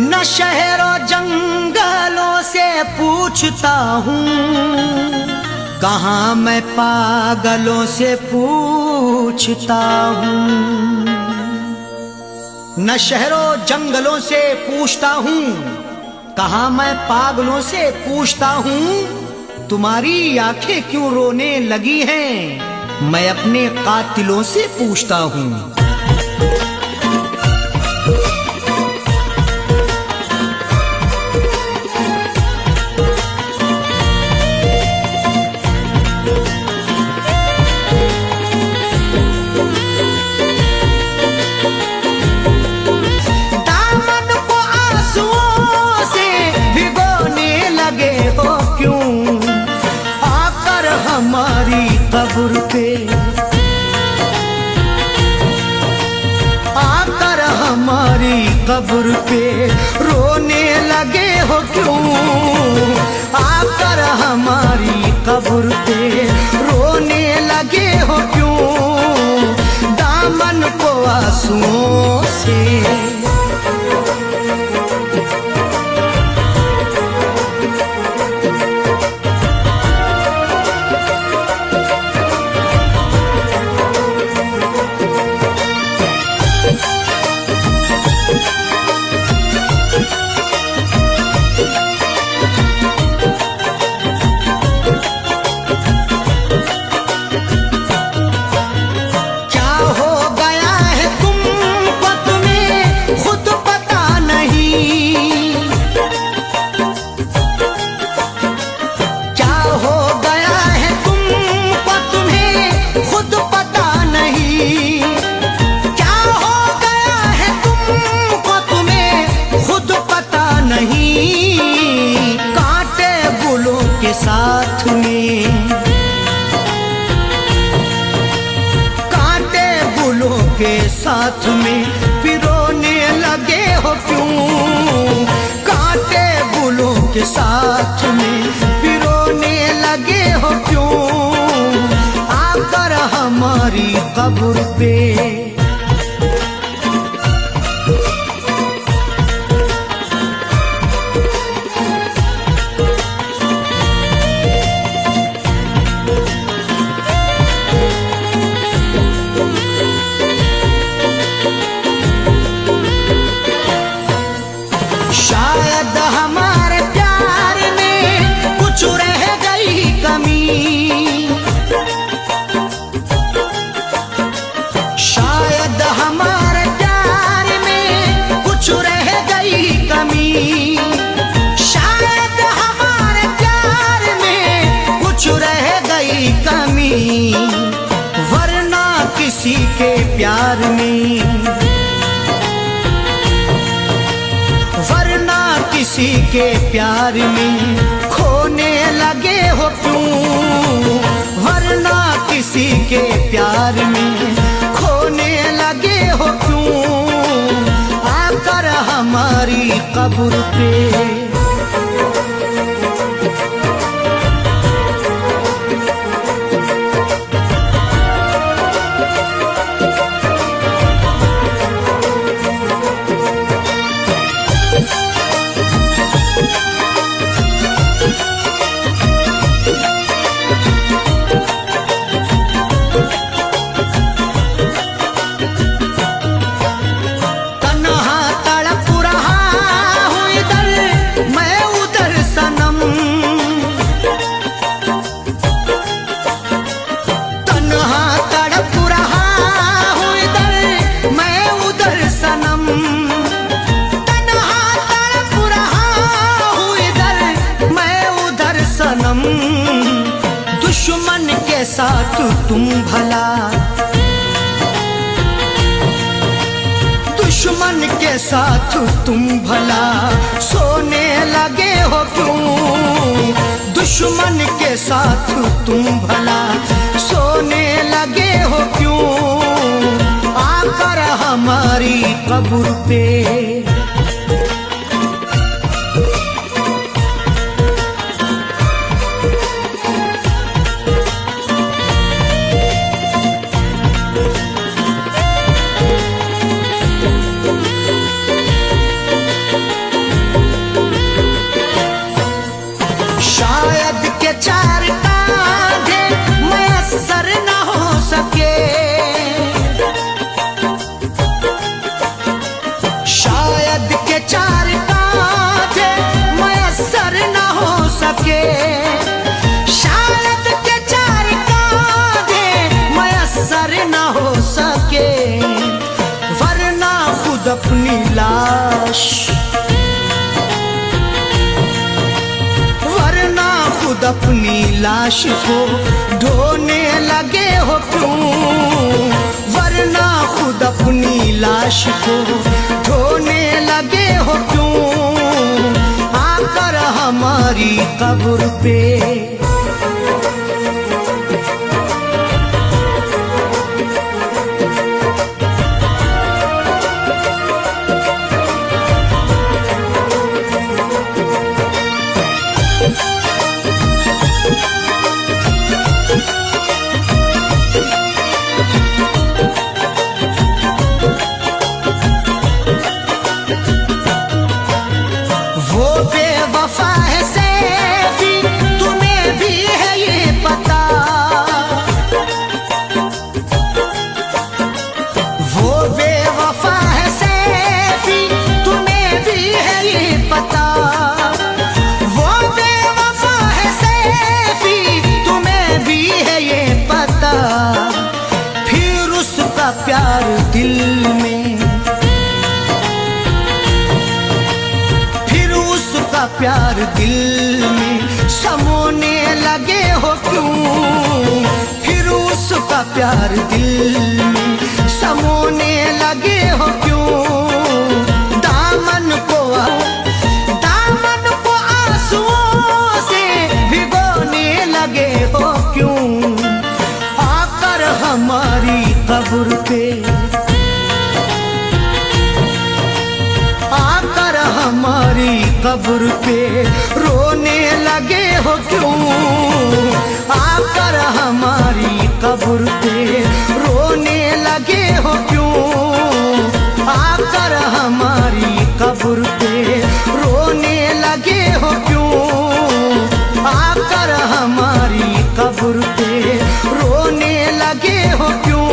न शहरों जंगलों से पूछता हूँ, कहाँ मैं पागलों से पूछता हूँ। न शहरों जंगलों से पूछता हूँ, कहाँ मैं पागलों से पूछता हूँ। तुम्हारी आंखें क्यों रोने लगी हैं, मैं अपने कातिलों से पूछता हूँ। हमारी कब्र पे आकर हमारी कब्र पे रोने लगे हो क्यों, आकर हमारी कब्र पे रोने लगे हो क्यों। दामन को आंसुओं से साथ में कांटे बुलों के साथ में पिरोने लगे हो क्यों, कांटे बुलों के साथ में पिरोने लगे हो क्यों। आकर हमारी कब्र पे शायद हमारे प्यार में कुछ रह गई कमी, शायद हमारे प्यार में कुछ रह गई कमी, शायद हमारे प्यार में कुछ रह गई कमी। वरना किसी के प्यार में किसी के प्यार में खोने लगे हो क्यों, वरना किसी के प्यार में खोने लगे हो क्यों। आकर हमारी कब्र पे दुश्मन के साथ तुम भला, दुश्मन के साथ तुम भला सोने लगे हो क्यों, दुश्मन के साथ तुम भला सोने लगे हो क्यों। आकर हमारी कब्र पे अपनी लाश, वरना खुद अपनी लाश को ढोने लगे हो क्यों, वरना खुद अपनी लाश को ढोने लगे हो क्यों, आकर हमारी कब्र पे। वो बेवफा है सैफी, तुम्हें भी है ये पता, वो बेवफा है सैफी, तुम्हें भी है ये पता, वो बेवफा है सैफी, तुम्हें भी है ये पता, फिर उसका प्यार दिल में, उसका प्यार दिल में समोने लगे हो क्यों, फिर उसका प्यार दिल में समोने लगे हो क्यों, दामन को आंसुओं से भिगोने लगे हो क्यों, आकर हमारी कब्र पे, आकर हमारी कब्र पे रोने लगे हो क्यों, आकर हमारी कब्र पे रोने लगे हो क्यों, आकर हमारी कब्र पे रोने लगे हो क्यों, आकर हमारी कब्र पे रोने लगे हो क्यों,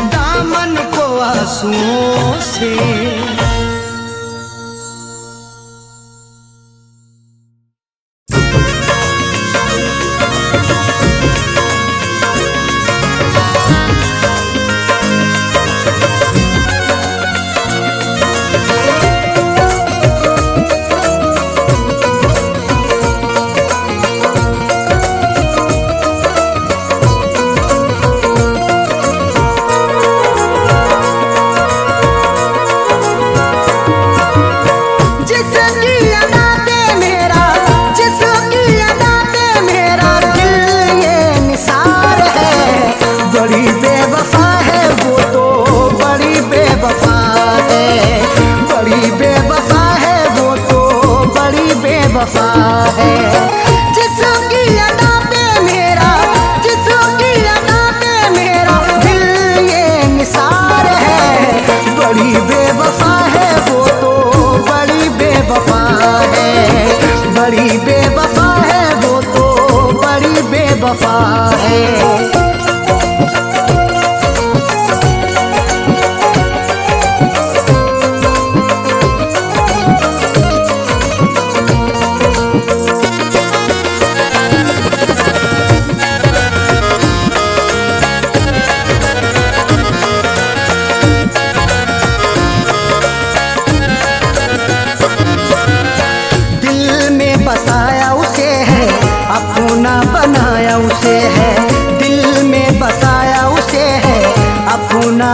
दामन को आंसुओं से।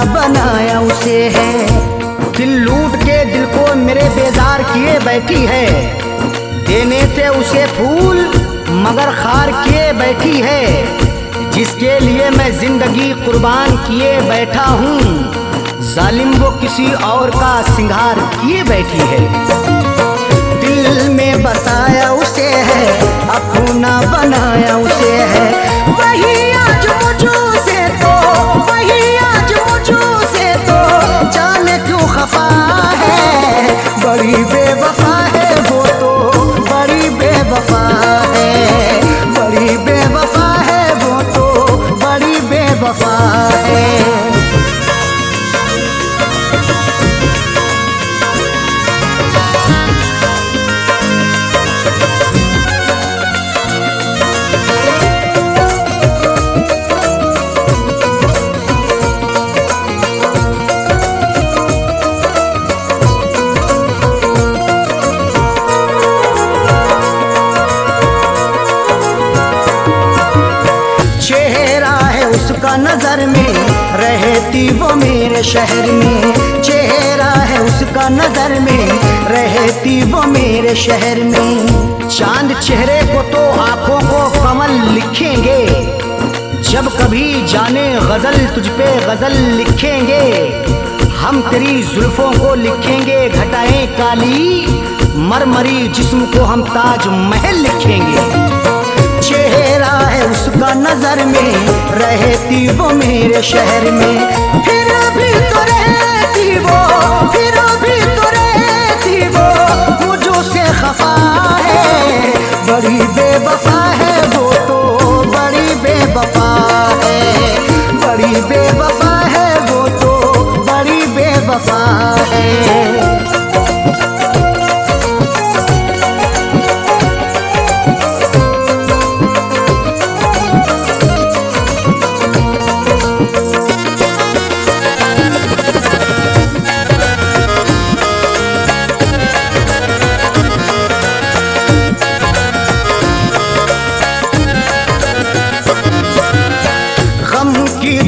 बनाया उसे है, दिल लूट के दिल को मेरे बेजार किए बैठी है, देने थे उसे फूल मगर खार किए बैठी है, जिसके लिए मैं जिंदगी कुर्बान किए बैठा हूँ, जालिम वो किसी और का सिंगार किए बैठी है। दिल में बसाया उसे है, अपना बनाया उसे है, वही आज मुझसे तो, वही आज मुझसे तो जाने क्यों खफा है, बड़ी बेवफा है वो तो, बड़ी बेवफा है, बड़ी बेवफा है वो तो, बड़ी बेवफा है। मेरे शहर में, चेहरा है उसका नजर में, रहती वो मेरे शहर में। चांद चेहरे को तो आंखों को कमल लिखेंगे, जब कभी जाने गजल तुझ पे गजल लिखेंगे। हम तेरी जुल्फों को लिखेंगे घटाएं काली, मरमरी जिस्म को हम ताज महल लिखेंगे। चेहरा है उसका नजर में, रहती वो मेरे शहर में, फिर भी तो रहती वो, फिर भी तो रहती वो मुझो से खफा है। बड़ी बेवफा है वो तो, बड़ी बेवफा है, बड़ी बेवफा है वो तो, बड़ी बेवफा है।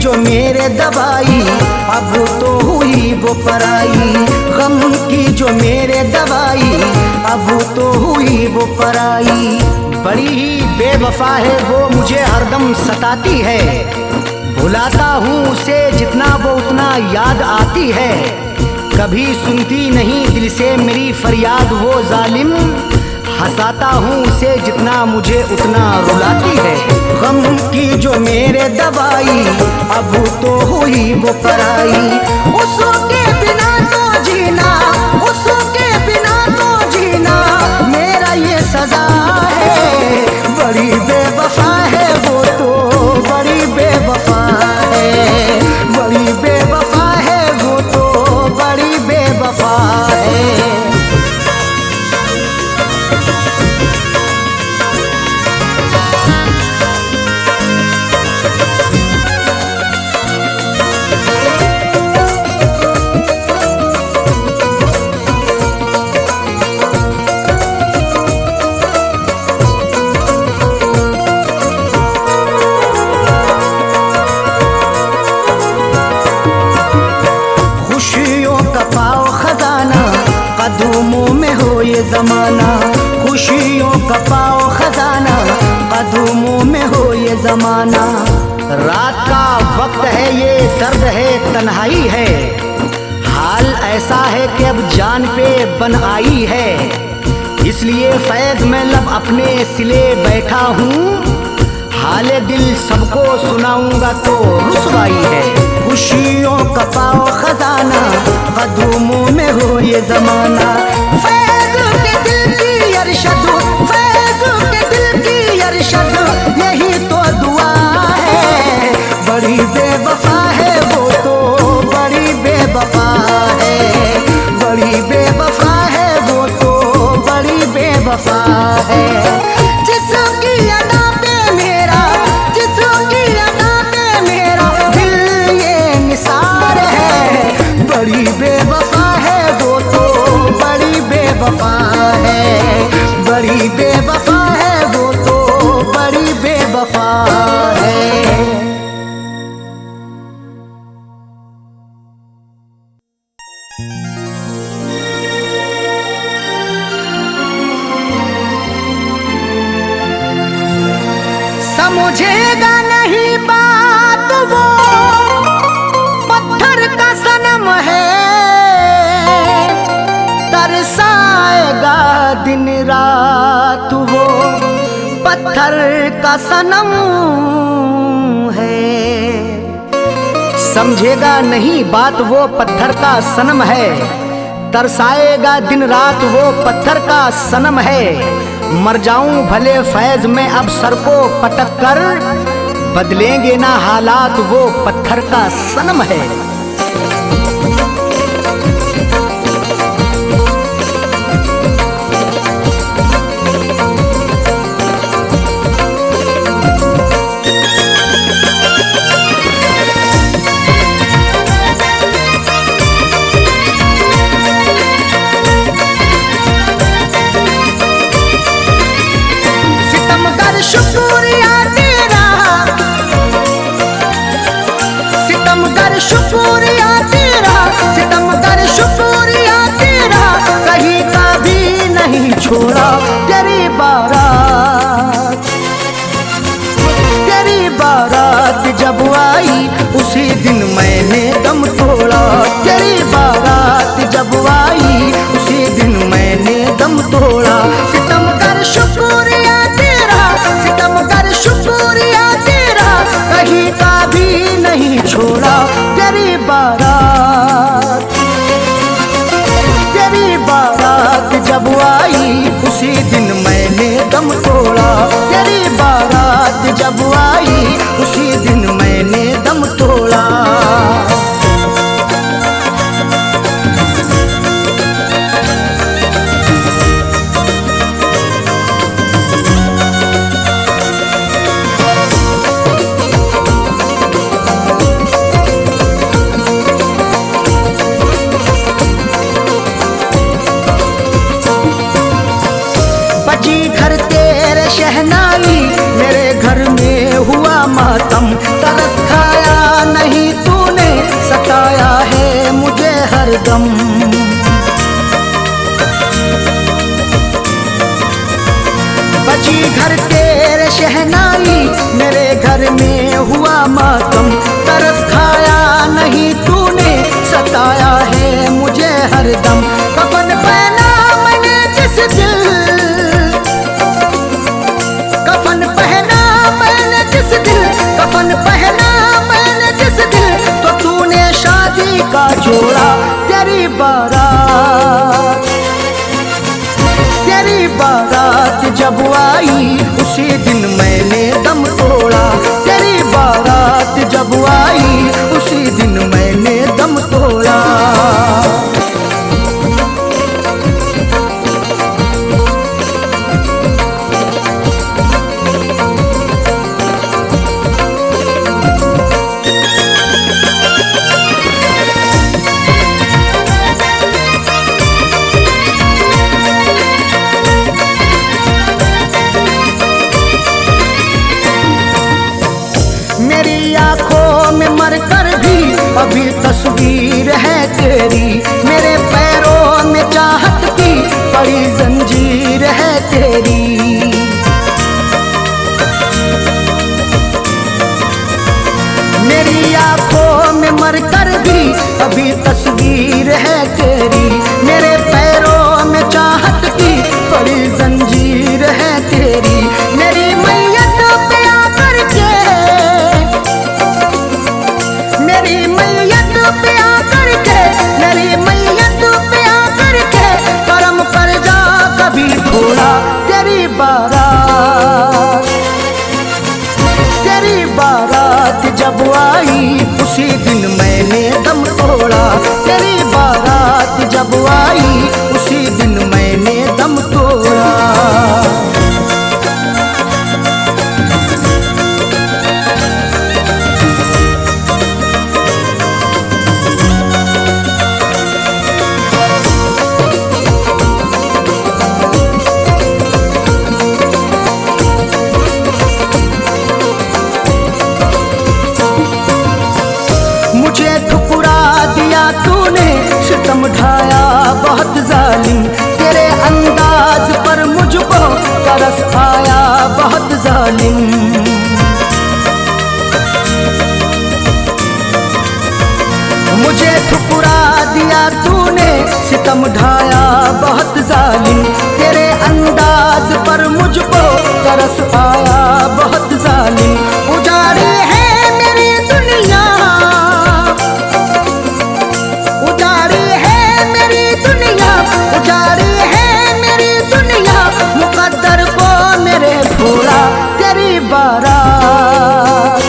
जो मेरे दवाई अब तो हुई वो पराई, गम की जो मेरे दवाई अब तो हुई वो पराई। बड़ी ही बेवफा है वो, मुझे हरदम सताती है, भुलाता हूँ उसे जितना वो उतना याद आती है। कभी सुनती नहीं दिल से मेरी फरियाद वो जालिम, हंसाता हूँ उसे जितना मुझे उतना रुलाती है। गम की जो मेरे दवाई अब तो हुई वो पराई, उसके बिना तो जीना, उसके बिना तो जीना मेरा ये सजा है। बड़ी बेवफा है वो तो, बड़ी बेवफा है, बड़ी बेवफा है वो तो, बड़ी बेवफा है। कदमों में हो ये जमाना, खुशियों का पाओ खजाना, कदमों में हो ये जमाना। रात का वक्त है ये दर्द है तन्हाई है, हाल ऐसा है कि अब जान पे बन आई है। इसलिए फैज में लब अपने सिले बैठा हूँ, हाले दिल सबको सुनाऊंगा तो रुसवाई है। खुशियों का पाओ खजाना, कदमों में हो ये जमाना। फैज के दिल की अरशद, फैज के दिल की अरशद, यही तो दुआ है। बड़ी बेवफा है वो तो, बड़ी बेवफा है, बड़ी बेवफा है वो तो, बड़ी बेवफा है। जिसकी अदा पे मेरा, जिसकी अदा पे मेरा दिल ये निसार है। बड़ी बेवफा है वो तो, बड़ी बेवफा है, बड़ी बेवफा है वो तो, बड़ी बेवफा है। समझेगा नहीं बात वो, पत्थर का सनम है, तरसाएगा दिन रात वो, पत्थर का सनम है। समझेगा नहीं बात वो पत्थर का सनम है, तरसाएगा दिन रात वो पत्थर का सनम है। मर जाऊं भले फैज में अब सर को पटक कर, बदलेंगे ना हालात वो पत्थर का सनम है। शुक्रिया तेरा, सितमगर शुक्र जब आई उसी दिन मैंने दम तोड़ा। तेरी बारात जब आई उसी दिन मैंने दम तोड़ा। घर तेरे शहनाई मेरे घर में हुआ मातम। तरस खाया नहीं तूने सताया है मुझे हरदम। बजी घर तेरे शहनाई मेरे घर में हुआ मातम। तरस खाया नहीं तूने सताया है मुझे हरदम। कफन पहना मैंने जिस दिल, कफन पहना मैंने जिस दिल, कफन पहना मैंने जिस दिल, तो तूने शादी का जोड़ा। तेरी बारात, तेरी बारात जब आई उसी दिन मैंने दम तोड़ा। तेरी बारात जब आई उसी दिन मैंने दम तोड़ा। मेरी आंखों में मरकर भी अभी तस्वीर है तेरी। मेरे पैरों में चाहत की बड़ी जंजीर है तेरी। मेरी आंखों में मरकर भी अभी तस्वीर है तेरी। मेरे पैरों में चाहत की बड़ी जंजीर है तेरी। मेरी मैयत पे आकर के, मेरी मैयत पे आकर के, मेरी मैयत पे आकर के करम कर जा कभी थोड़ा। तेरी बारात, तेरी बारात जब आई उसी दिन मैंने दम तोड़ा। तेरी बारात जब आई उसी दिन मैंने दम तोड़ा। मुझे ठुकरा दिया तूने, सितम ढाया बहुत जालिम। तेरे अंदाज पर मुझको तरस आया बहुत जालिम। मुझे ठुकरा दिया तूने, सितम ढाया बहुत जालिम। तेरे अंदाज पर मुझको तरस आया बहुत जालिम। उजाड़ी है मेरी दुनिया, उजाड़ी है मेरी दुनिया, उजाड़ी है मेरी दुनिया, मुकद्दर को मेरे भोला। तेरी बारात,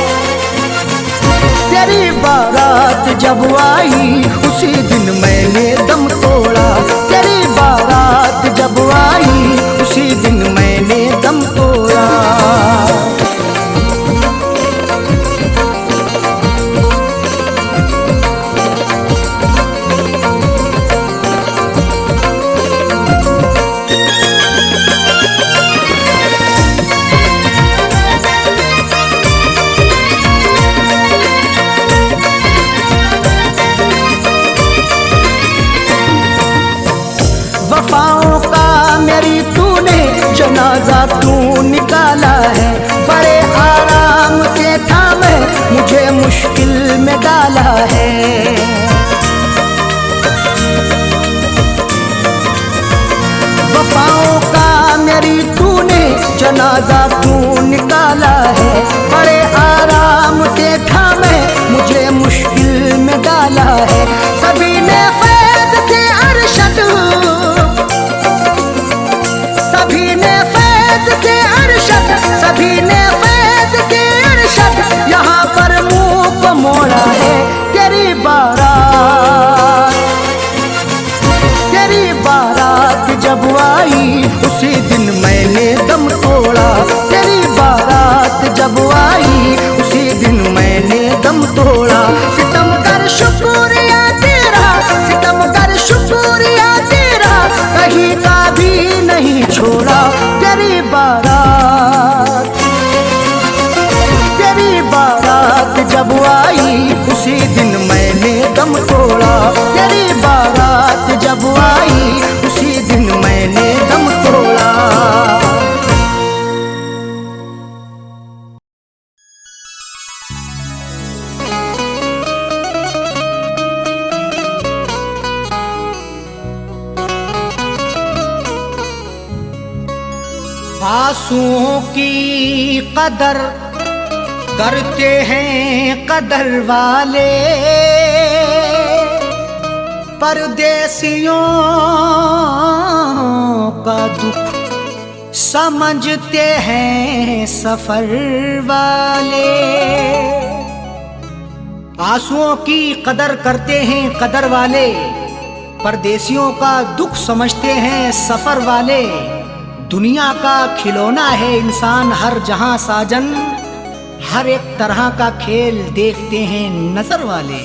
तेरी बारात जब आई उसी दिन मैंने दम तोड़ा। तेरी बारात जब आई उसी दिन मैंने दम तोड़ा। वफाओं का मेरी तूने जनाजा तू निकाला है। बड़े आराम से था मैं, मुझे मुश्किल में डाला है। वफाओं का मेरी तूने जनाजा तू निकाला है। बड़े आराम से था मैं, मुझे मुश्किल में डाला है। सभी ने फैज़ से अरशद, बारात जब आई उसी दिन मैंने दम तोड़ा। तेरी बारात जब आई उसी दिन मैंने दम तोड़ा। सितम कर शुक्रिया तेरा, सितम कर शुक्रिया तेरा, कहीं का भी नहीं छोड़ा। तेरी बारात, तेरी बारात जब आई उसी दिन मैंने दम तोड़ा। तेरी बारात जब आई उसी दिन मैंने दम तोड़ा। आंसुओं की कदर करते हैं कदर वाले, परदेसियों का दुख समझते हैं सफर वाले। आंसुओं की कदर करते हैं कदर वाले, परदेसियों का दुख समझते हैं सफर वाले। दुनिया का खिलौना है इंसान हर जहां साजन, हर एक तरह का खेल देखते हैं नजर वाले।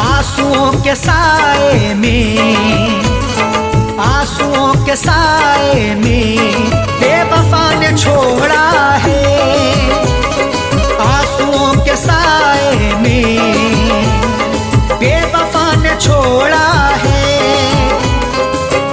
आंसुओं के साए में, आंसुओं के साए में बेवफा ने छोड़ा है। आंसुओं के साए में बेवफा ने छोड़ा है।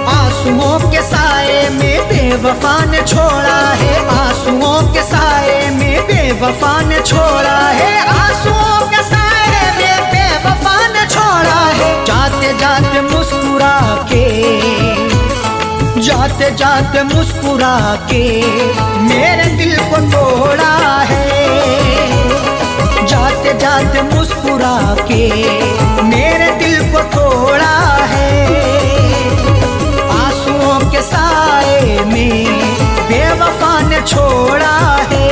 आंसुओं के साए में बेवफा ने छोड़ा है। आंसुओं के साए में बेवफा ने छोड़ा है। आंसुओं के साए में बेवफा ने छोड़ा है। जाते जाते मुस्कुरा के, जाते जाते मुस्कुरा के मेरे दिल को तोड़ा है। जाते जाते मुस्कुरा के मेरे दिल को तोड़ा है। आंसुओं के साए में बेवफा ने छोड़ा है।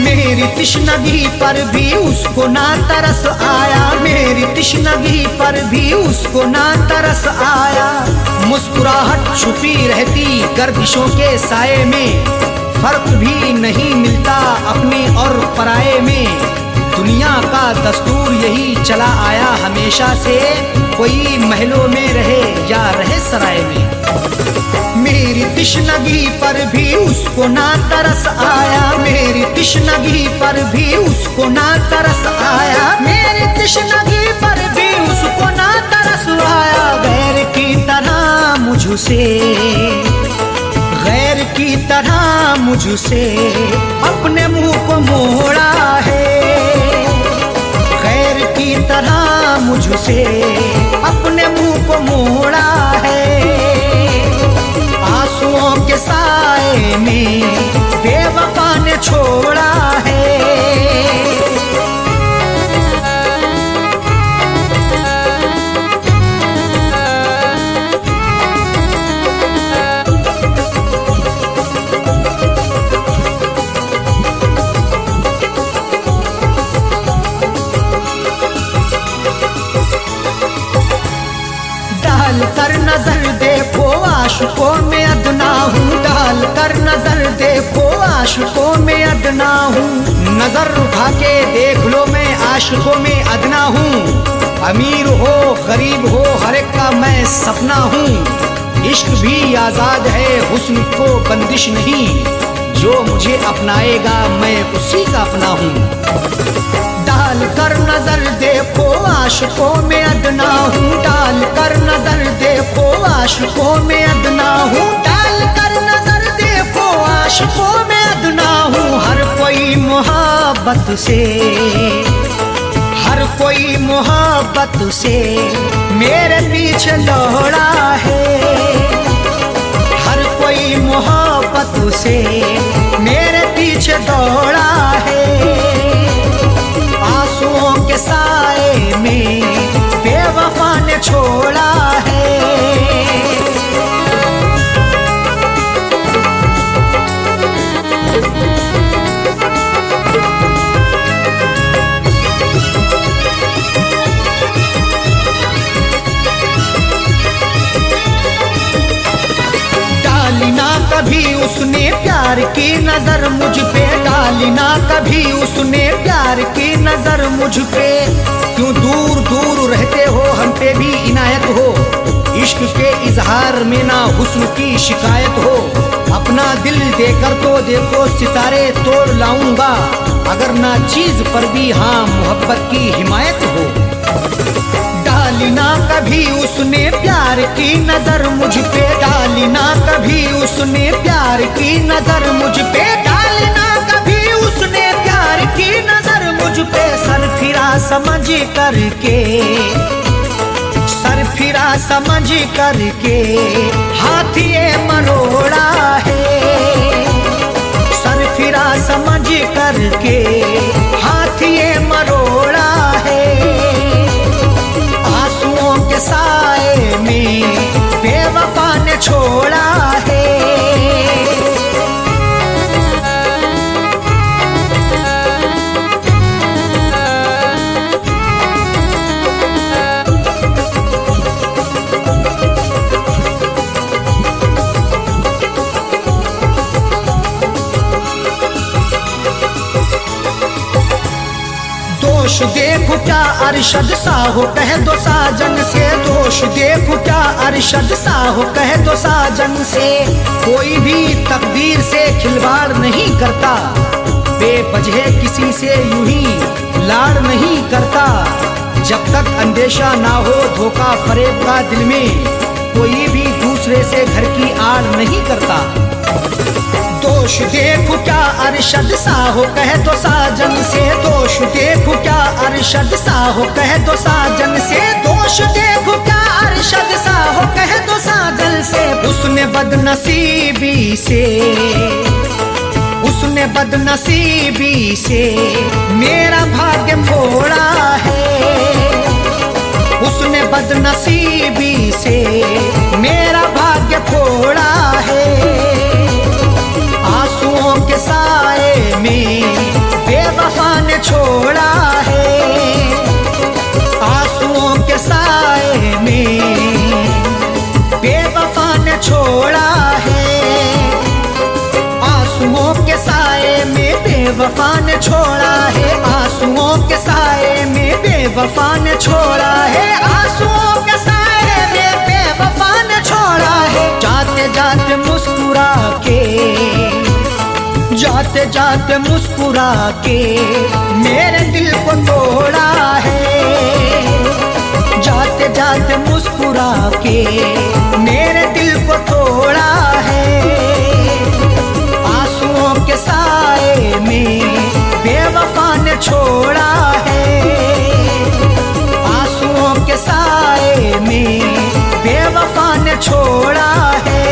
मेरी तिश्नगी पर भी उसको ना तरस आया। मेरी तिश्नगी पर भी उसको ना तरस आया। मुस्कुराहट छुपी रहती गर्दिशों के साए में, फर्क भी नहीं मिलता अपने और पराये में। दुनिया का दस्तूर यही चला आया हमेशा से, कोई महलों में रहे या रहे सराय में। मेरी तिश्नगी पर भी उसको ना तरस आया। मेरी तिश्नगी पर भी उसको ना तरस आया। मेरी तिश्नगी पर भी उसको ना तरस आया। गैर की तरह मुझसे, गैर की तरह मुझसे अपने मुंह को मोड़ा है। गैर की तरह मुझसे अपने मुंह को मोड़ा है। आंसुओं के साए में बेवफा ने छोड़ा है। डाल कर नजर देखो आशिकों में अदना हूँ। डाल कर नजर देखो आशिकों में अदना हूँ। नजर उठा के देख लो मैं आशिकों में अदना हूँ। अमीर हो गरीब हो हर एक का मैं सपना हूँ। इश्क भी आजाद है हुस्न को बंदिश नहीं, जो मुझे अपनाएगा मैं उसी का अपना हूँ। डाल कर नजर देखो आशिकों में अदना हूँ। डाल कर नजर देखो आशिकों में अदना हूँ। डाल कर नजर देखो आशिकों में अदना हूँ। हर कोई मोहब्बत मोहब्बत से, हर कोई मोहब्बत से मेरे पीछे दौड़ा है। हर कोई मोहब्बत से मेरे पीछे दौड़ा है। आंसुओं के साए में बेवफा ने छोड़ा है। डाली ना कभी उसने प्यार की नजर मुझ पे, डाली ना कभी उसने प्यार की नजर मुझ पे। क्यों दूर दूर रहते हो, हम पे भी इनायत हो। इश्क के इजहार में ना हुस्न की शिकायत हो। अपना दिल देकर तो देखो सितारे तोड़ लाऊंगा, अगर ना चीज पर भी हाँ मोहब्बत की हिमायत हो। डाली ना कभी उसने प्यार की नजर मुझ पे, डाली ना कभी उसने प्यार की नजर मुझ पे, डाली ना कभी उसने प्यार की नजर मुझ पे। सर फिरा समझ करके, सर फिरा समझ करके हाथ ये मरोड़ा है। सर फिरा समझ करके हाथ ये मरोड़ा है। आंसुओं के साए में बेवफा ने छोड़ा है। दोष देखो क्या अरशद सा हो, कह दो साजन से। दोष देखो क्या अरशद सा हो, कह दो साजन से। कोई भी तकदीर से खिलवाड़ नहीं करता, बेवजह किसी से यूं ही लाड़ नहीं करता। जब तक अंदेशा ना हो धोखा फरेब का दिल में, कोई भी दूसरे से घर की आड़ नहीं करता। दोष देखो क्या अरशद सा हो, कह दो साजन से। दोष देखो क्या अरशद सा हो, कह दो साजन से। दोष देखो क्या अरशद सा हो, कह दो साजन से। उसने बदनसीबी से, उसने बदनसीबी से मेरा भाग्य फोड़ा है। उसने बदनसीबी से मेरा भाग्य फोड़ा है। आंसुओं के साए में बेवफा ने छोड़ा है। आंसुओं के साए में बेवफा ने छोड़ा है। आंसुओं के साए में बेवफा ने छोड़ा है। आंसुओं के साए में बेवफा ने छोड़ा है। आंसुओं के साए में बेवफा ने छोड़ा है। जाते जाते मुस्कुरा के, जाते जाते मुस्कुरा के मेरे दिल को तोड़ा है। जाते जाते मुस्कुरा के मेरे दिल को तोड़ा है। आंसुओं के साए में बेवफा ने छोड़ा है। आंसुओं के साए में बेवफा ने छोड़ा है।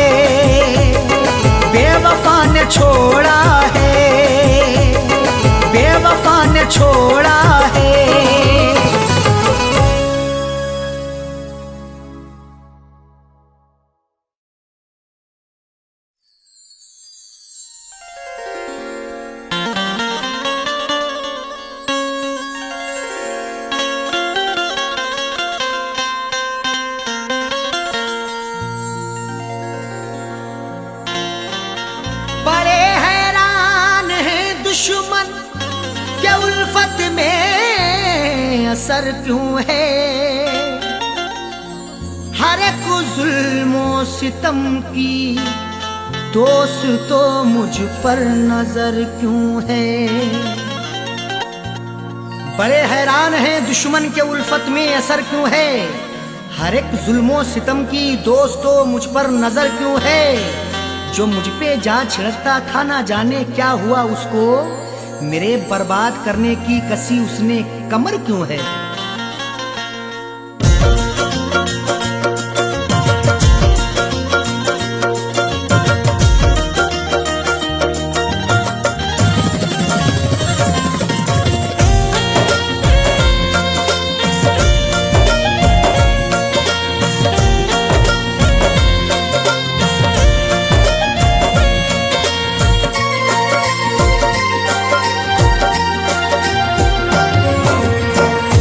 बेवफा ने छोड़ा है। बेवफा ने छोड़ा है। दुश्मन क्या उल्फत में असर क्यों है, हर एक जुल्मों सितम की दोस्त तो मुझ पर नजर क्यों है। बड़े हैरान हैं दुश्मन के उल्फत में असर क्यों है, हर एक जुल्मों सितम की दोस्त तो मुझ पर नजर क्यों है। जो मुझ पे जा छिड़कता था ना जाने क्या हुआ उसको, मेरे बर्बाद करने की कसी उसने कमर क्यों है।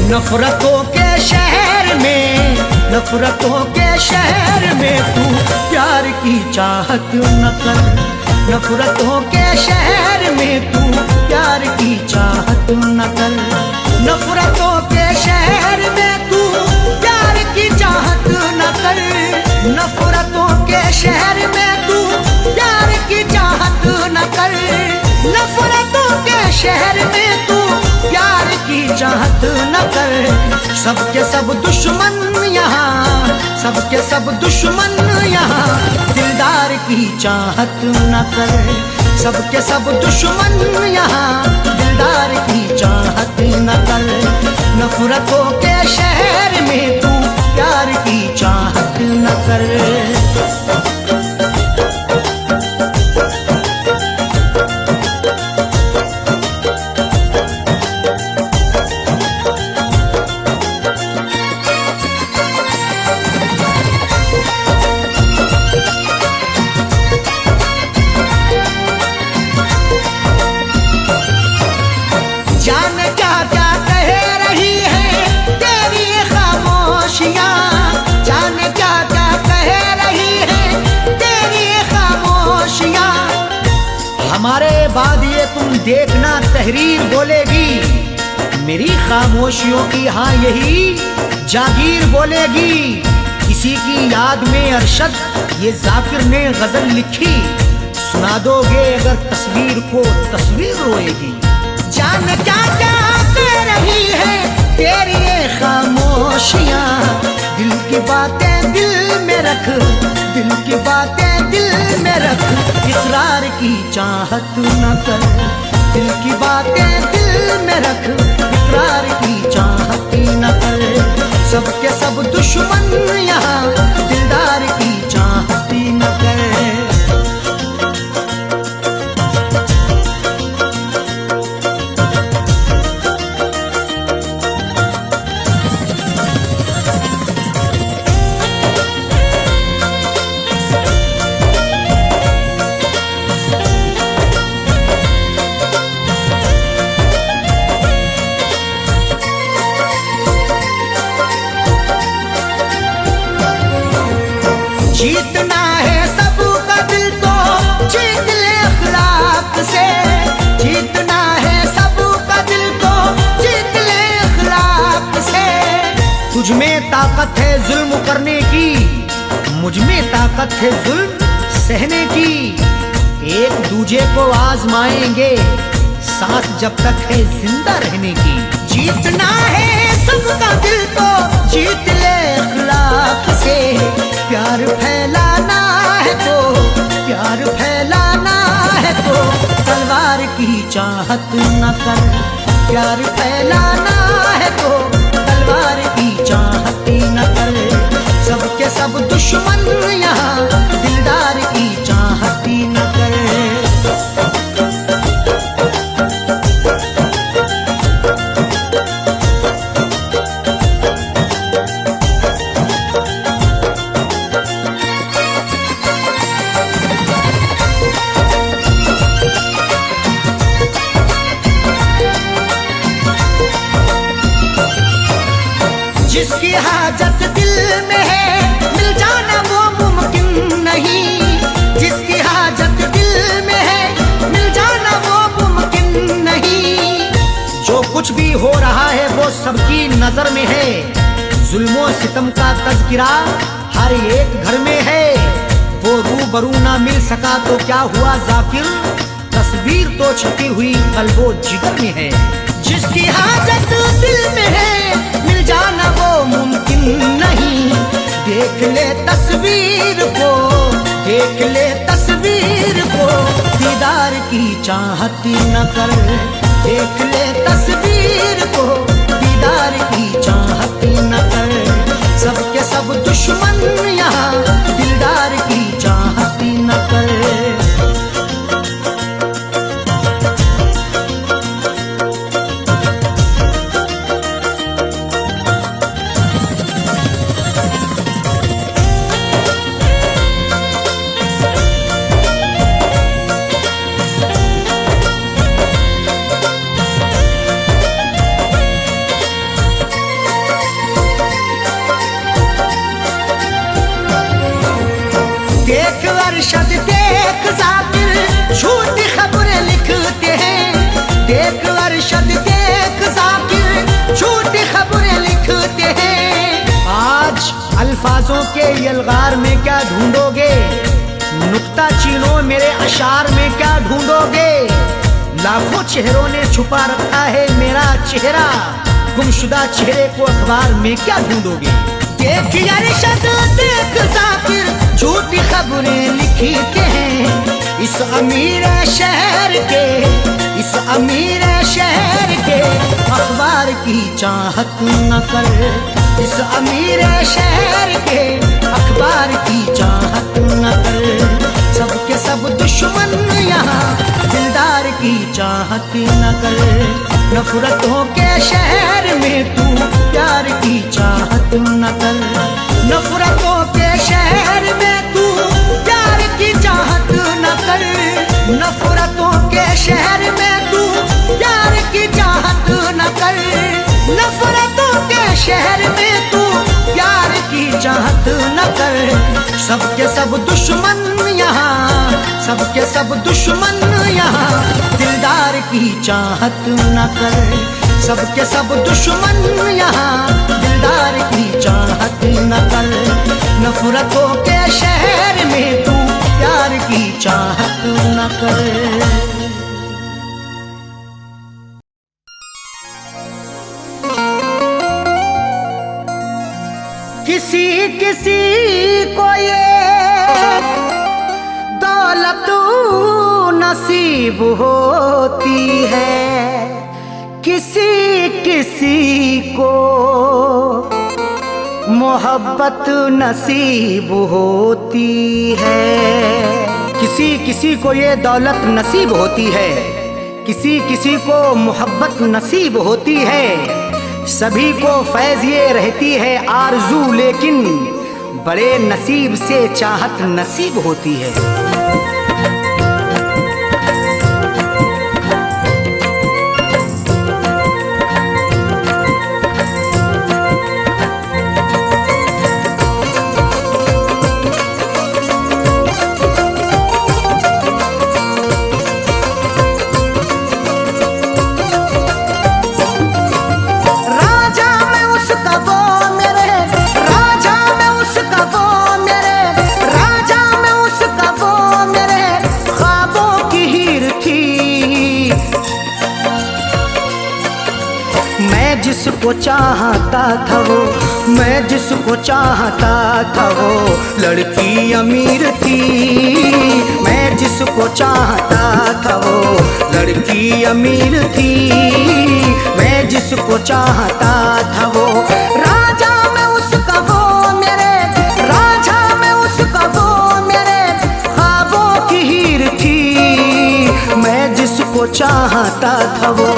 नफरतों के शहर में, नफरतों के शहर में तू प्यार की चाहत न कर। नफरतों के शहर में तू प्यार की चाहत न कर। नफरतों के शहर में तू प्यार की चाहत न कर। नफरतों के शहर में तू प्यार की चाहत न कर। नफरतों के शहर में तू प्यार की चाहत न कर। सबके सब दुश्मन यहाँ, सबके सब दुश्मन यहाँ दिलदार की चाहत न कर। सबके सब दुश्मन यहाँ दिलदार की चाहत न कर। नफरतों के शहर में तू प्यार की चाहत न कर। हमारे बाद ये तुम देखना तहरीर बोलेगी। मेरी खामोशियों की हाँ यही जागीर बोलेगी। किसी की याद में अरशद ये जाकिर ने गजल लिखी। सुना दोगे अगर तस्वीर को तस्वीर रोएगी। जान क्या क्या कह रही है तेरी ये खामोशियाँ। दिल की बातें दिल में रख, दिल की बातें दिल में रख। इकरार की चाहत न कर। दिल की बातें दिल में रख, इकरार की चाहत न कर। सबके सब दुश्मन यहाँ दिलदार की चाहत न कर। जीतना है सबका दिल तो जीत ले अखलाक से। जीतना है सबका दिल तो जीत ले अखलाक से। तुझ में ताकत है जुल्म करने की, मुझ में ताकत है जुल्म सहने की। एक दूजे को आजमाएंगे सांस जब तक है जिंदा रहने की। जीतना है सबका दिल तो जीत ले अखलाक से। प्यार फैलाना है तो, प्यार फैलाना है तो तलवार की चाहत न कर। प्यार फैलाना है तो तलवार की चाहत न कर। सबके सब दुश्मन यहाँ दिलदार की चाहत न कर। जिसकी हाजत दिल में है मिल जाना वो मुमकिन नहीं। जिसकी हाजत दिल में है मिल जाना वो मुमकिन नहीं। जो कुछ भी हो रहा है वो सबकी नजर में है। जुल्मों सितम का तज़किरा हर एक घर में है। वो रूबरू ना मिल सका तो क्या हुआ जाकिर, तस्वीर तो छपी हुई कल्बो जिगर में है। जिसकी हाजत दिल में है मिल जाना वो मुमकिन नहीं। देख ले तस्वीर को, देख ले तस्वीर को, दीदार की चाहत न कर, देख ले तस्वीर को दीदार की चाहत न कर। सबके सब दुश्मन यहाँ दिलदार की चाहत न कर। देख अरशद देख जाकिर झूठी खबरें लिखते हैं। देख अरशद देख जाकिर झूठी खबरें लिखते हैं। आज अल्फाजों के यलगार में क्या ढूंढोगे, नुक्ता चीनो मेरे अशार में क्या ढूंढोगे। लाखों चेहरों ने छुपा रखा है मेरा चेहरा, गुमशुदा चेहरे को अखबार में क्या ढूंढोगे। देख अरशद देख जाकिर झूठी खबरें लिखते हैं। इस अमीर शहर के, इस अमीर शहर के अखबार की चाहत न कर। इस अमीर शहर के अखबार की चाहत न कर। सबके सब दुश्मन यहाँ दिलदार की चाहत न कर। नफरतों के शहर में तू प्यार की चाहत न कर। नफरतों के शहर में तू प्यार की चाहत न कर। नफरतों के शहर में तू प्यार की चाहत न कर। नफरतों के शहर में तू प्यार की चाहत न कर। सबके सब दुश्मन यहाँ, सबके सब दुश्मन यहाँ दिलदार की चाहत न कर। सबके सब दुश्मन यहाँ दिलदार की चाहत न कर। नफरतों के शहर में तू प्यार की चाहत न कर। किसी किसी को ये दौलत नसीब होती है, किसी किसी को मोहब्बत नसीब होती है। किसी किसी को ये दौलत नसीब होती है, किसी किसी को मोहब्बत नसीब होती है। सभी को फैज़ ये रहती है आरज़ू, लेकिन बड़े नसीब से चाहत नसीब होती है। जिसको चाहता था वो, मैं जिसको चाहता था वो लड़की अमीर थी। मैं जिसको चाहता था वो लड़की अमीर थी। मैं जिसको चाहता था वो राजा में उसका वो मेरे, राजा में उसका वो मेरे ख्वाबों की हीर थी। मैं जिसको चाहता था वो,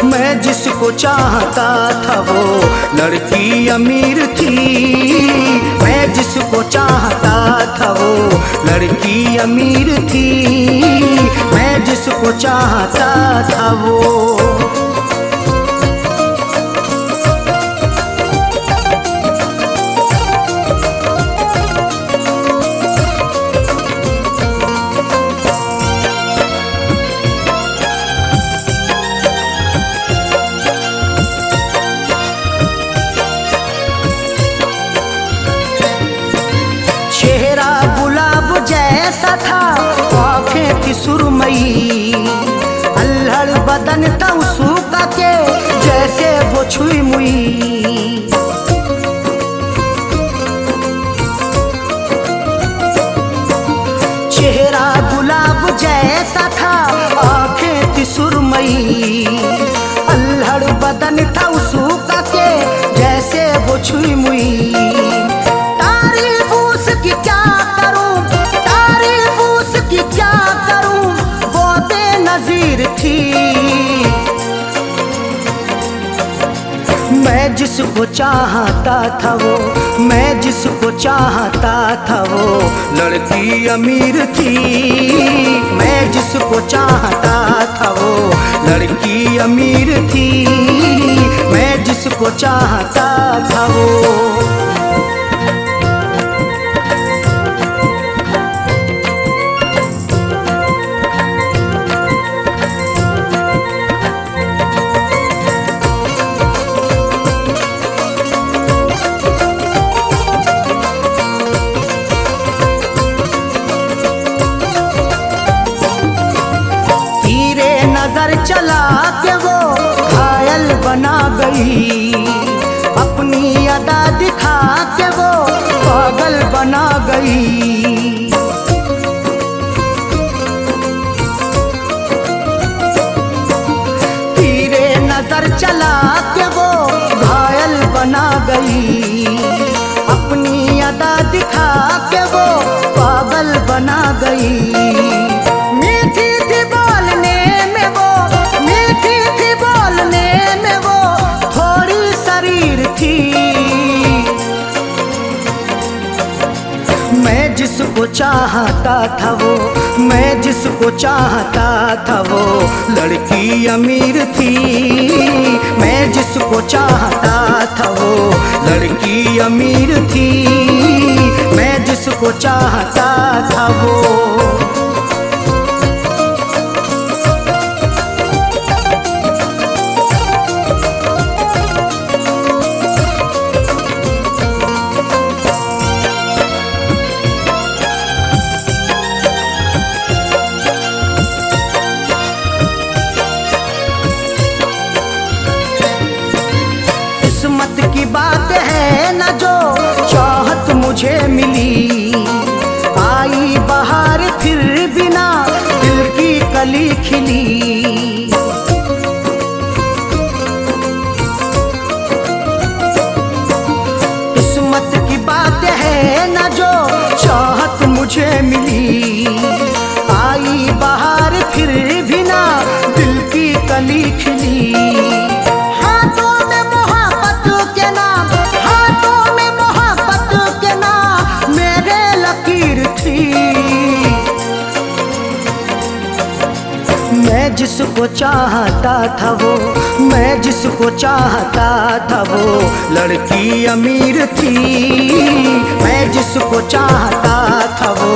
मैं जिसको चाहता था वो लड़की अमीर थी। मैं जिसको चाहता था वो लड़की अमीर थी। मैं जिसको चाहता था वो। जैसा था आँखें थी सुरमई, अल्हड़ बदन था उसका के जैसे वो छुई मुई। चेहरा गुलाब जैसा था, आँखें तन था उसका के जैसे वो छुई मुई। तारीफ उसकी क्या करूं, तारीफ उसकी क्या करूं, वो बेनजीर थी। मैं जिसको चाहता था वो, मैं जिसको चाहता था वो लड़की अमीर थी। मैं जिसको चाहता था वो लड़की अमीर थी। मैं जिसको चाहता था वो। नजर चला के वो घायल बना गई, अपनी अदा दिखा के वो पागल बना गई। तीरे नजर चला के वो घायल बना गई, अपनी अदा दिखा के वो पागल बना गई। मैं जिसको चाहता था वो, मैं जिसको चाहता था वो लड़की अमीर थी। मैं जिसको चाहता था वो लड़की अमीर थी। मैं जिसको चाहता था वो। किस्मत की बात है न जो चाहत मुझे मिली, आई बहार फिर बिना दिल की कली खिली। किस्मत की बात है न जो चाहत मुझे मिली, आई बहार फिर बिना दिल की कली खिली। मैं जिसको चाहता था वो, मैं जिसको चाहता था वो लड़की अमीर थी। मैं जिसको चाहता था वो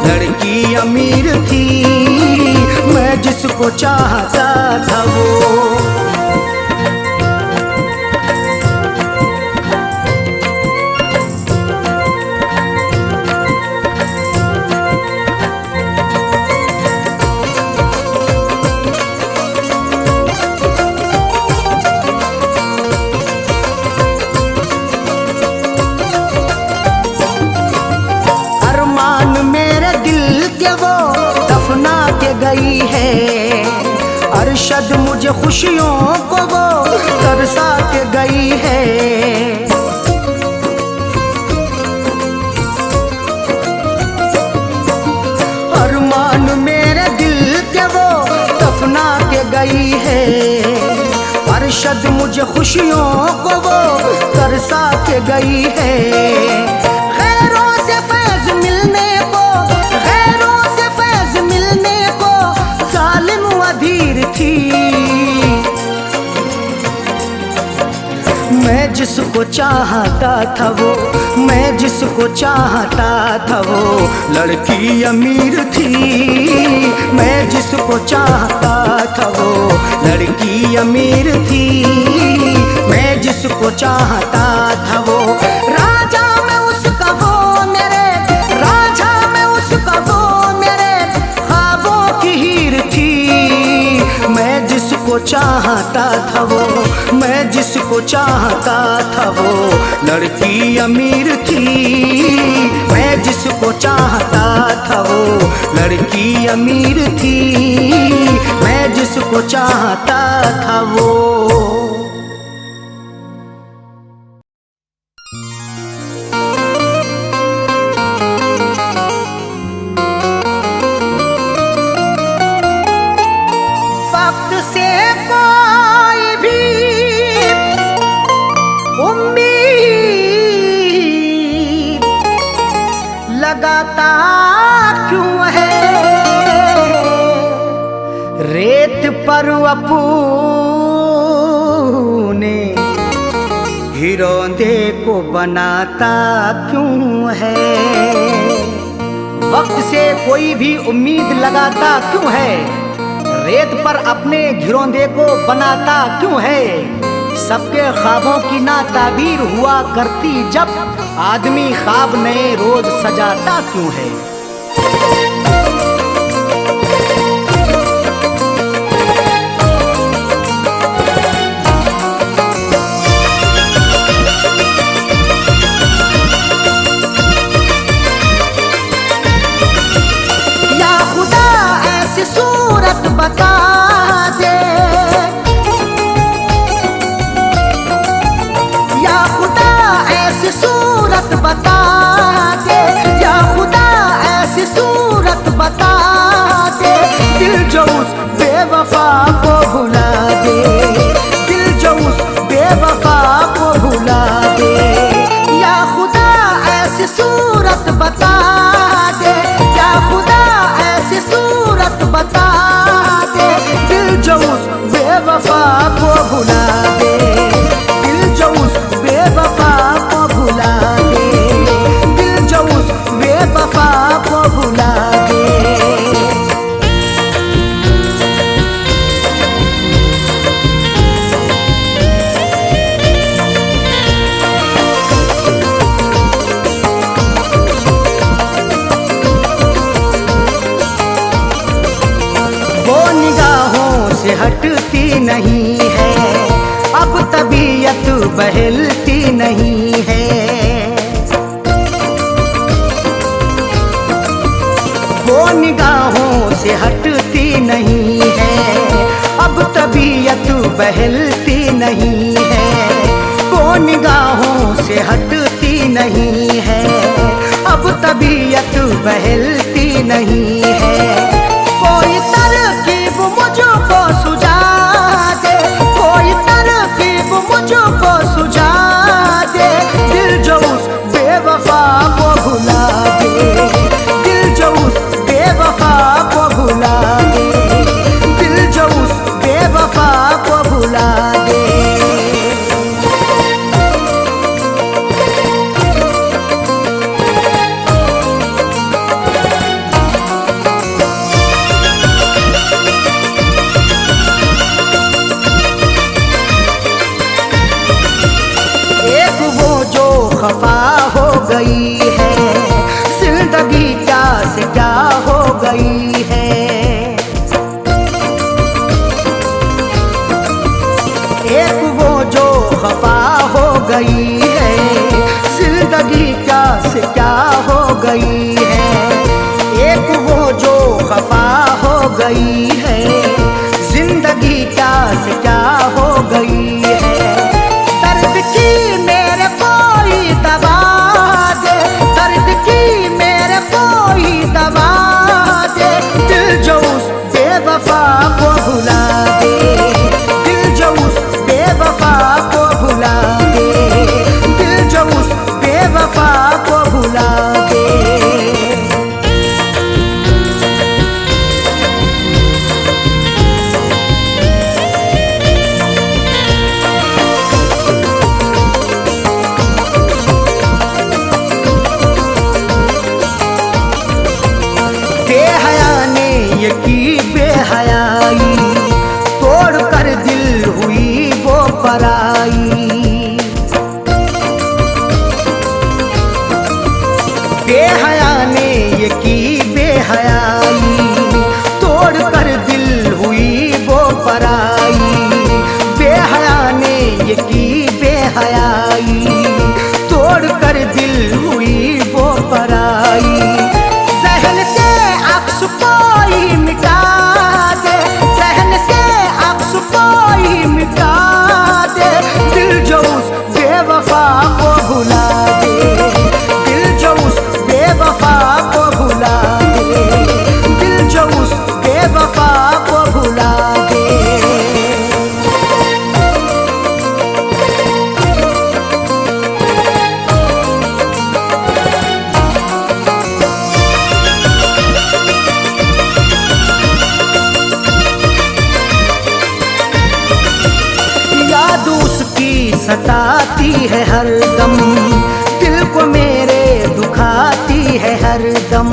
लड़की अमीर थी। मैं जिसको चाहता था वो। गई है अरशद मुझे खुशियों को वो तरसा के गई है। अरमान मेरे दिल के वो दफना के गई है। अरशद मुझे खुशियों को वो तरसा के गई है। खैरों से फैज मिलने को, खैरों से फैज मिलने को जालिम अधीर थी। मैं जिसको चाहता था वो, मैं जिसको चाहता था वो लड़की अमीर थी। मैं जिसको चाहता था वो लड़की अमीर थी। मैं जिसको चाहता था वो राजा में उसका वो मेरे, राजा में उसका वो मेरे ख्वाबों की हीर थी। मैं जिसको चाहता था वो, मैं जिसको चाहता था वो लड़की अमीर थी। मैं जिसको चाहता था वो लड़की अमीर थी। मैं जिसको चाहता था वो। लगाता क्यों है, रेत पर अपने हिरोंदे को बनाता क्यों है। वक्त से कोई भी उम्मीद लगाता क्यों है, रेत पर अपने घिरौंदे को बनाता क्यों है। सबके ख्वाबों की ना ताबीर हुआ करती जब, आदमी ख्वाब नए रोज सजाता क्यों है। या खुदा ऐसी सूरत बता दे, या खुदा ऐसी सूरत बता दे, या खुदा ऐसी सूरत बता दे, दिल जो उस बेवफा को भुला दे, दिल जो उस बेवफा को भुला दे। या खुदा ऐसी सूरत बता दे, या खुदा ऐसी सूरत बता दे, दिल जो उस बेवफा को भुला दे, दिल जो उस बेवफा को भुला दे, दिल जो उस बेवफा को भुला दे। वो निगाहों से हटती नहीं है, अब तबीयत बहलती नहीं है। वो निगाहों से हटती नहीं है, अब तबीयत बहलती नहीं है। वो निगाहों से हटती नहीं है, अब तबीयत बहलती नहीं है। कोई तरकीब मुझको सुझा दे, कोई तरकीब मुझको सुझा दे, दिल जो उस बेवफा को भुला दे, दिल जो उस बेवफा को भुला दे, दिल जो उस बेवफा को भुला दे। एक वो जो खफा हो गई है, जिंदगी क्या से क्या हो गई है। एक वो जो खफा हो गई है, जिंदगी क्या से क्या हो गई है। एक वो जो खफा हो गई है, जिंदगी क्या से क्या हो गई है। दर्द की मेरे कोई दवा दे, दर्द की मेरे कोई दवा दे, दिल जो उस बेवफा को भुला दे, दिल जो उस बेवफा को भुला दे, दिल जो उस बेवफा को भुला दे। बेहया ने ये की बेहयाई, तोड़ कर दिल हुई वो पराई। बेहया ने ये की बेहयाई, तोड़ कर दिल हुई वो पराई। बेहया ने ये की बेहयाई, तोड़ कर दिल हुई वो पराई। जहन से अक्स कोई मिटा दे, जहन से अक्स कोई मिटा दे, दिल जो उस बेवफा को भुला दे, दिल जो उस बेवफा को भुला दे, दिल जो उस बेवफा को भुला दे। सताती है हरदम, दिल को मेरे दुखाती है हरदम।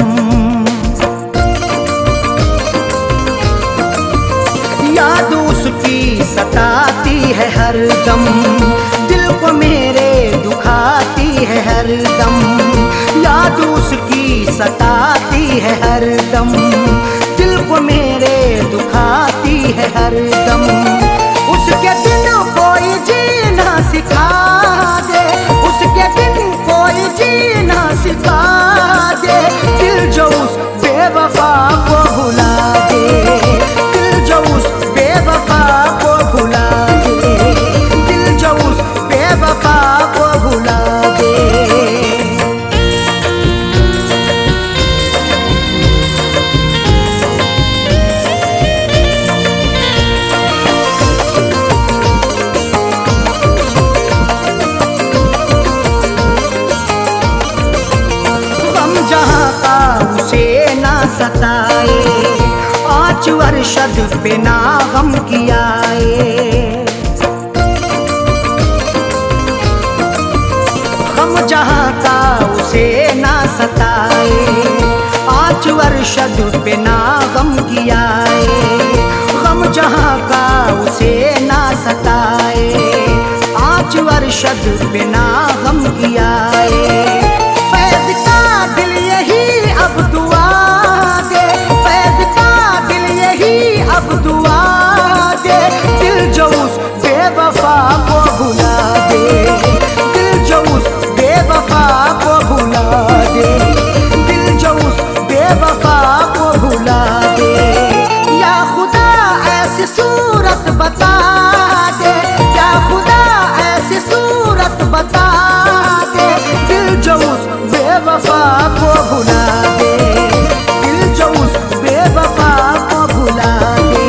याद उसकी सताती है हरदम, दिल को मेरे दुखाती है हरदम। याद उसकी सताती है हरदम, दिल को मेरे दुखाती है हरदम। उसके बिन कोई जीना सिखा दे, उसके बिन कोई जीना सिखा दे। दिल जो उस बेवफा को भुला दे, दिल जो उस बेवफा को भुला दे, दिल जो उस बेवफा को भुला दे। सताए आँच अरशद पे ना गम कियाए, गम जहाँ का उसे ना सताए। आँच अरशद पे ना गम कियाए, गम जहाँ का उसे ना सताए। आँच अरशद पे ना गम कियाए। फैज़ का दिल यही अब दुआ अब दुआ दे, दिल जो उस बेवफा को भुला दे, दिल जो उस बेवफा को भुला दे, दिल जो उस बेवफा को भुला दे। या खुदा ऐसी सूरत बता दे, या खुदा ऐसी सूरत बता दे। दिल जो उस बेवफा को भुला दे, दिल जो उस बेवफा को भुला दे,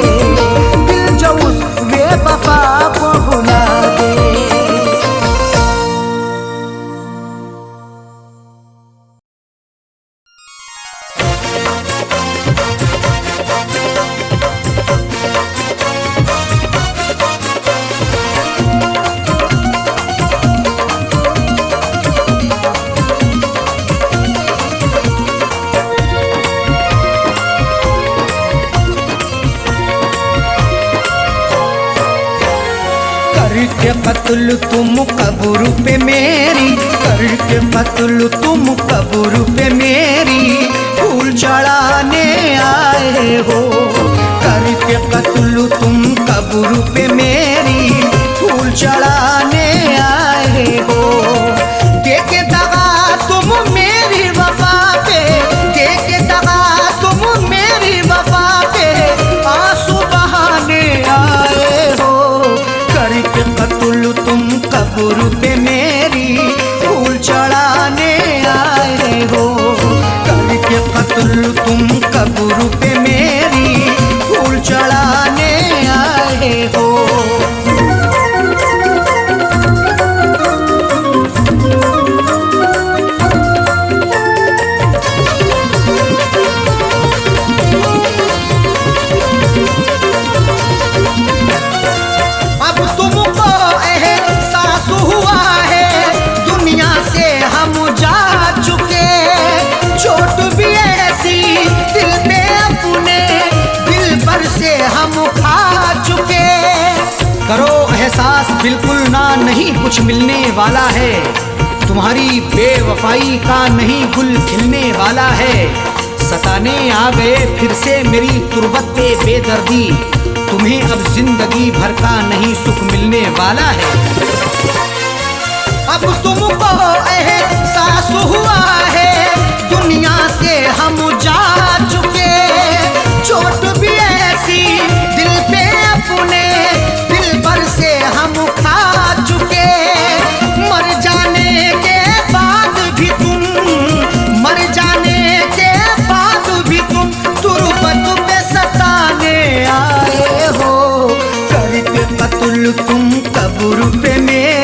दिल जो उस बेवफा को भुला दे। करके कत्ल तुम कब्र पे मेरी, करके कत्ल तुम कब्र पे मेरी, फूल चढ़ाने आए हो। करके कत्ल तुम कब्र पे मेरी, फूल चढ़ाने आए हो। देके दगा तुम मेरी वफा पे, देके दगा तुम मेरी वफा पे, आंसू बहाने आए हो। करके कत्ल तुम कब्र पे मेरी, फूल चढ़ाने आए हो। करके कत्ल तुम कब्र पे मेरी, फूल चढ़ाने आए हो। करो एहसास बिल्कुल ना, नहीं कुछ मिलने वाला है। तुम्हारी बेवफाई का नहीं गुल खिलने वाला है। सताने आ गए फिर से मेरी तुरबत पे बेदर्दी, तुम्हें अब जिंदगी भर का नहीं सुख मिलने वाला है। अब तुमको एहसास हुआ है दुनिया से हम जा चुके, चोट भी ऐसी दिल पे अपने दिल पर से हम खा चुके। मर जाने के बाद भी तुम, मर जाने के बाद भी तुम तुरबत पे सताने आए हो। करके कत्ल तुम कब्र पे मेरे,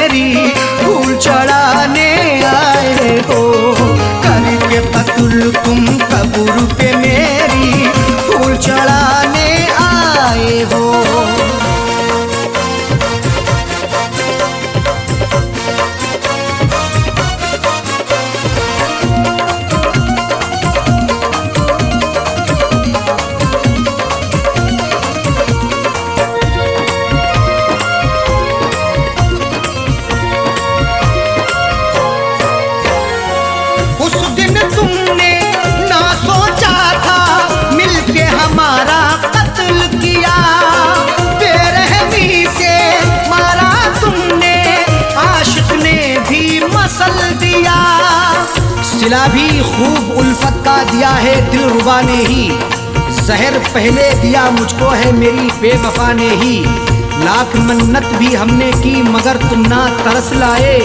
सिला भी खूब उल्फत का दिया है दिलरुबा ने ही, जहर पहले दिया मुझको है मेरी बेवफा ने ही। लाख मन्नत भी हमने की मगर तुम ना तरस लाए,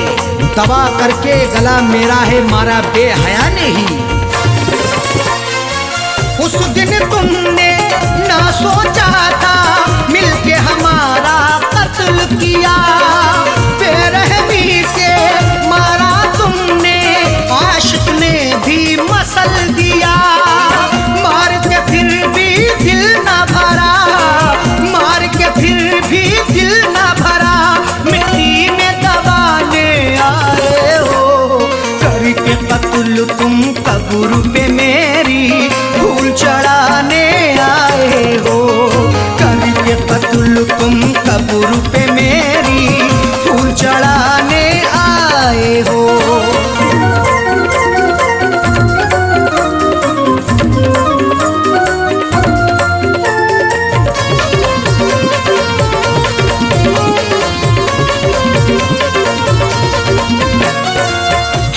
दवा करके गला मेरा है मारा बेहया ने ही। उस दिन तुमने ना सोचा था मिलके हमारा कत्ल किया, बेरहमी से मारा तुमने, आशिक ने भी मसल दिया। मार के फिर भी दिल ना भरा, मार के फिर भी दिल ना भरा, मिट्टी में दबाने आए हो। करके कत्ल तुम कब्र पे मेरी फूल चढ़ाने आए हो। करके कत्ल तुम कब्र पे मेरी फूल चढ़ाने आए हो।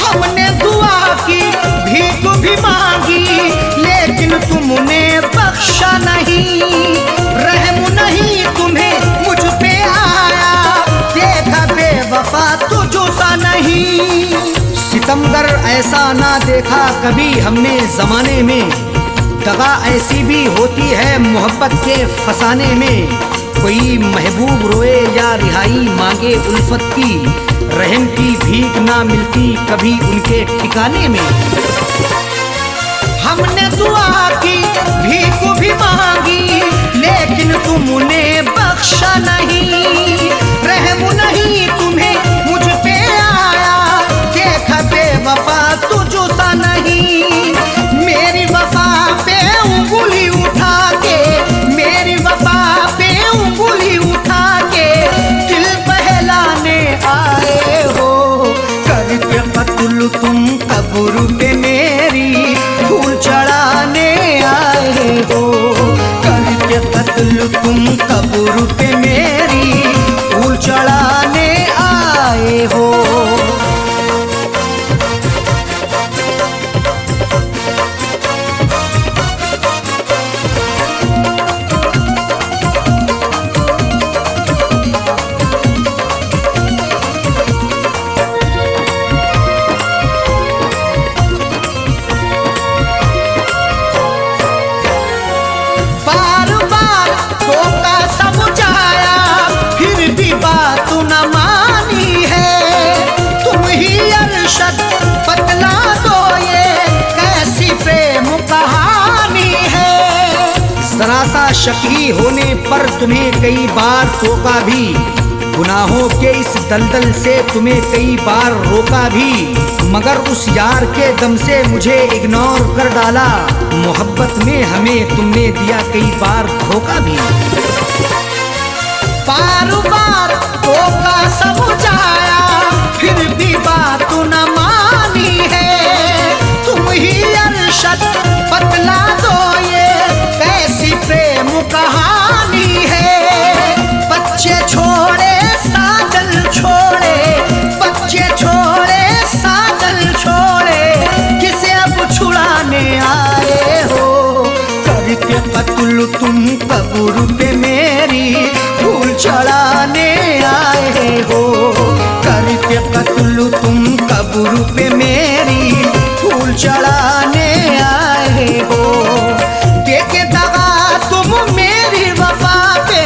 हमने दुआ की भीख भी मांगी लेकिन तुमने बख्शा नहीं, रहम नहीं तुम्हें मुझ पे आया, देखा बेवफा तुझो सा नहीं। सितमगर ऐसा ना देखा कभी हमने जमाने में, दगा ऐसी भी होती है मोहब्बत के फसाने में। कोई महबूब रोए या रिहाई मांगे उल्फत की, रहम की भीख ना मिलती कभी उनके ठिकाने में। हमने दुआ की भीख भी मांगी लेकिन तुमने बख्शा नहीं, रहम नहीं तुम्हें मुझ पे आया, देखा बेवफा तुझो सा नहीं। मेरी वफा पे उंगली उठा के, मेरी वफा पे उंगली उठा के दिल बहलाने आए हो। करके कत्ल तुम कब्र पे मेरी फूल चढ़ाने आए हो। करके कत्ल तुम कब्र पे मेरी फूल चढ़ाने आए हो। बार बार धोखा समझाया फिर भी बात न मानी है, तुम ही अरशद बतला दो ये कैसी प्रेम कहानी है। जरा सा शकी होने पर तुम्हें कई बार टोका भी, गुनाहों के इस दलदल से तुम्हें कई बार रोका भी, मगर उस यार के दम से मुझे इग्नोर कर डाला। मोहब्बत में हमें तुमने दिया कई बार धोखा भी। बार बार धोखा समझाया फिर भी बात न मानी है, तुम ही अरशद बतला दो ये कैसी प्रेम कहानी है। बच्चे छोड़े साजल छोड़े, बच्चे छोड़े साजल छोड़े, किसे अब छुड़ाने आए हो। करके कत्ल तुम कब्र पे मेरी फूल चढ़ाने आए हो। करके कत्ल तुम कब्र पे मेरी फूल चढ़ाने आए हो। के दगा तुम मेरी वफा पे,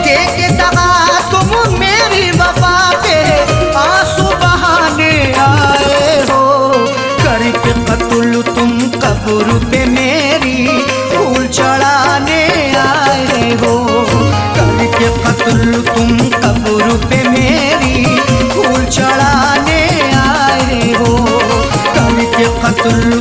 के दगा तुम मेरी वफा पे आंसू बहाने आए हो। करके कत्ल तुम कब्र पे मेरी फूल चढ़ाने आए हो। करके कत्ल तुम कब्र पे मेरी फूल चढ़ाने आए हो। करके कत्ल